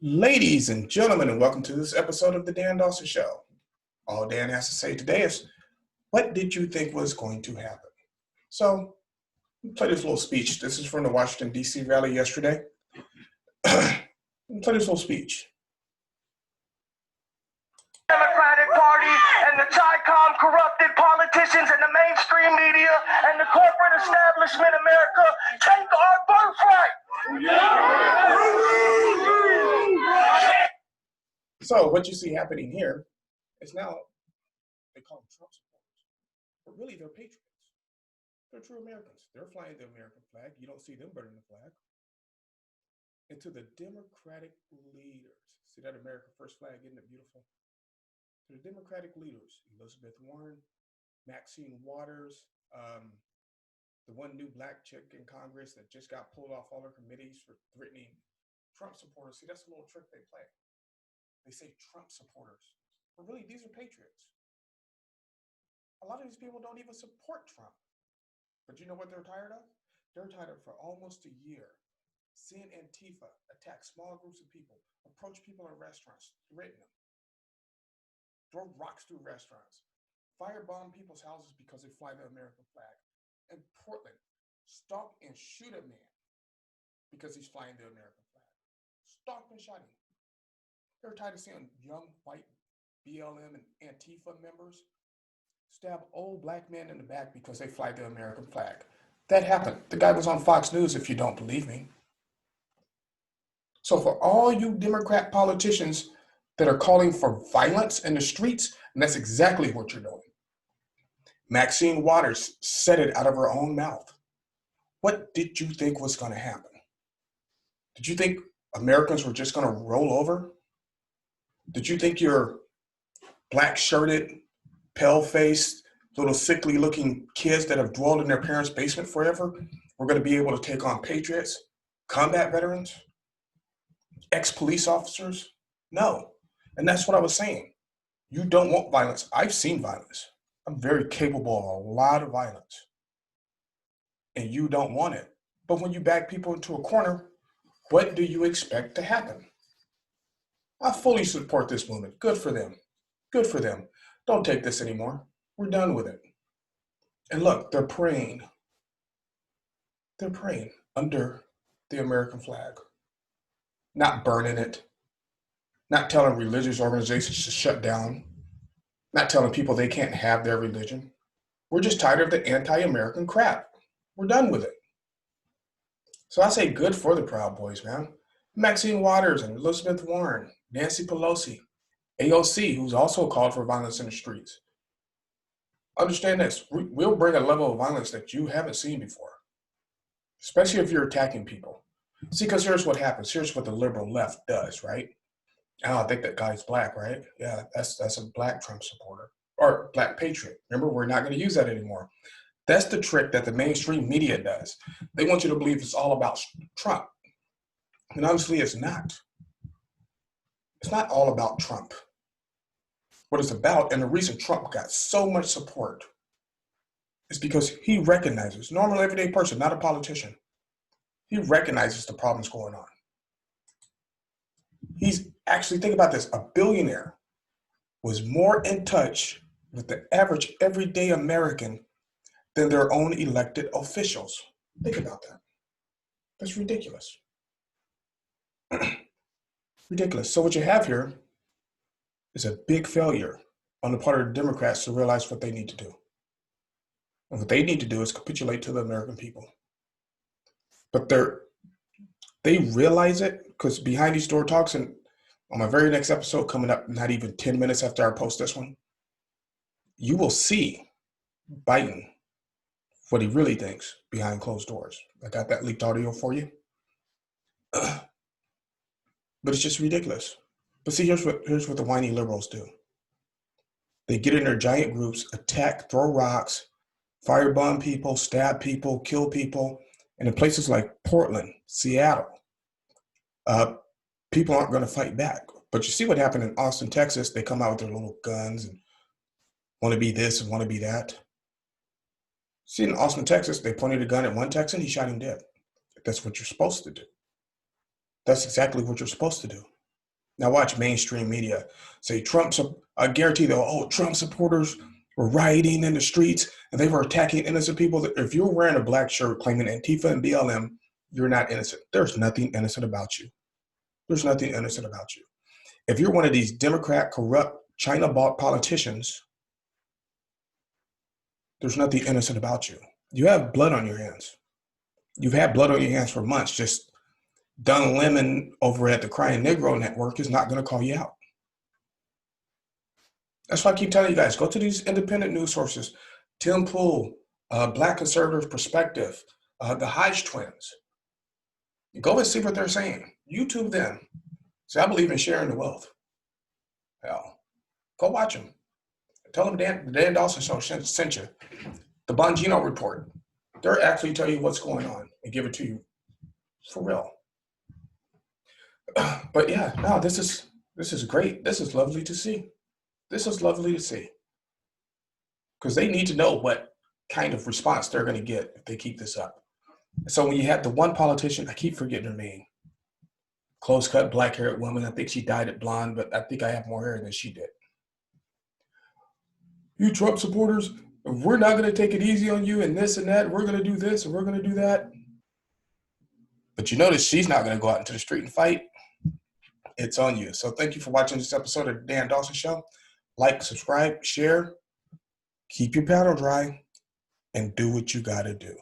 Ladies and gentlemen, and welcome to this episode of the Dan Dawson Show. All Dan has to say today is, what did you think was going to happen? So, play this little speech. This is from the Washington, D.C. rally yesterday. Play this little speech. Democratic Party and the Chi-Com corrupted politicians and the mainstream media and the corporate establishment America take our birthright. So what you see happening here is now, they call them Trump supporters, but really they're patriots. They're true Americans. They're flying the American flag. You don't see them burning the flag. And to the Democratic leaders, see that America First flag, isn't it beautiful? To the Democratic leaders, Elizabeth Warren, Maxine Waters, the one new black chick in Congress that just got pulled off all her committees for threatening Trump supporters. See, that's a little trick they play. They say Trump supporters, but really these are patriots. A lot of these people don't even support Trump. But you know what they're tired of? They're tired of for almost a year seeing Antifa attack small groups of people, approach people in restaurants, threaten them, throw rocks through restaurants, firebomb people's houses because they fly the American flag. In Portland, stalk and shoot a man because he's flying the American flag. Stalked and shot him. They're tired of seeing young white BLM and Antifa members stab old black men in the back because they fly the American flag. That happened. The guy was on Fox News, if you don't believe me. So for all you Democrat politicians that are calling for violence in the streets, and that's exactly what you're doing. Maxine Waters said it out of her own mouth. What did you think was going to happen? Did you think Americans were just going to roll over? Did you think your black-shirted, pale-faced, little sickly-looking kids that have dwelled in their parents' basement forever were going to be able to take on patriots, combat veterans, ex-police officers? No. And that's what I was saying. You don't want violence. I've seen violence. I'm very capable of a lot of violence. And you don't want it. But when you back people into a corner, what do you expect to happen? I fully support this movement. Good for them. Good for them. Don't take this anymore. We're done with it. And look, they're praying. They're praying under the American flag. Not burning it. Not telling religious organizations to shut down. Not telling people they can't have their religion. We're just tired of the anti-American crap. We're done with it. So I say good for the Proud Boys, man. Maxine Waters and Elizabeth Warren, Nancy Pelosi, AOC, who's also called for violence in the streets. Understand this, we'll bring a level of violence that you haven't seen before, especially if you're attacking people. See, because here's what happens. Here's what the liberal left does, right? Oh, I think that guy's black, right? Yeah, that's a black Trump supporter or black patriot. Remember, we're not going to use that anymore. That's the trick that the mainstream media does. They want you to believe it's all about Trump. And honestly, it's not. It's not all about Trump. What it's about, and the reason Trump got so much support is because he recognizes, normal everyday person, not a politician, he recognizes the problems going on. He's actually, think about this, a billionaire was more in touch with the average everyday American than their own elected officials. Think about that. That's ridiculous. Ridiculous. So what you have here is a big failure on the part of the Democrats to realize what they need to do. And what they need to do is capitulate to the American people. But they realize it because behind these door talks, and on my very next episode coming up, not even 10 minutes after I post this one, you will see Biden, what he really thinks behind closed doors. I got that leaked audio for you. But it's just ridiculous. But see, here's what the whiny liberals do. They get in their giant groups, attack, throw rocks, firebomb people, stab people, kill people. And in places like Portland, Seattle, people aren't going to fight back. But you see what happened in Austin, Texas. They come out with their little guns and want to be this and want to be that. See, in Austin, Texas, they pointed a gun at one Texan, he shot him dead. That's what you're supposed to do. That's exactly what you're supposed to do. Now watch mainstream media say I guarantee Trump supporters were rioting in the streets and they were attacking innocent people. If you're wearing a black shirt claiming Antifa and BLM, you're not innocent. There's nothing innocent about you. There's nothing innocent about you. If you're one of these Democrat, corrupt, China-bought politicians, there's nothing innocent about you. You have blood on your hands. You've had blood on your hands for months. Just Don Lemon over at the Crying Negro Network is not going to call you out. That's why I keep telling you guys, go to these independent news sources. Tim Pool, Black Conservative Perspective, the Hodge twins. Go and see what they're saying. YouTube them. See, I believe in sharing the wealth. Hell, go watch them. Tell them the Dan Dawson Show sent you. The Bongino Report. They'll actually tell you what's going on and give it to you for real. But yeah, no, this is great. This is lovely to see. This is lovely to see. Because they need to know what kind of response they're going to get if they keep this up. So when you have the one politician, I keep forgetting her name, close-cut, black-haired woman. I think she dyed it blonde, but I think I have more hair than she did. You Trump supporters, we're not going to take it easy on you and this and that. We're going to do this and we're going to do that. But you notice she's not going to go out into the street and fight. It's on you. So thank you for watching this episode of the Dan Dawson Show. Like, subscribe, share, keep your powder dry, and do what you got to do.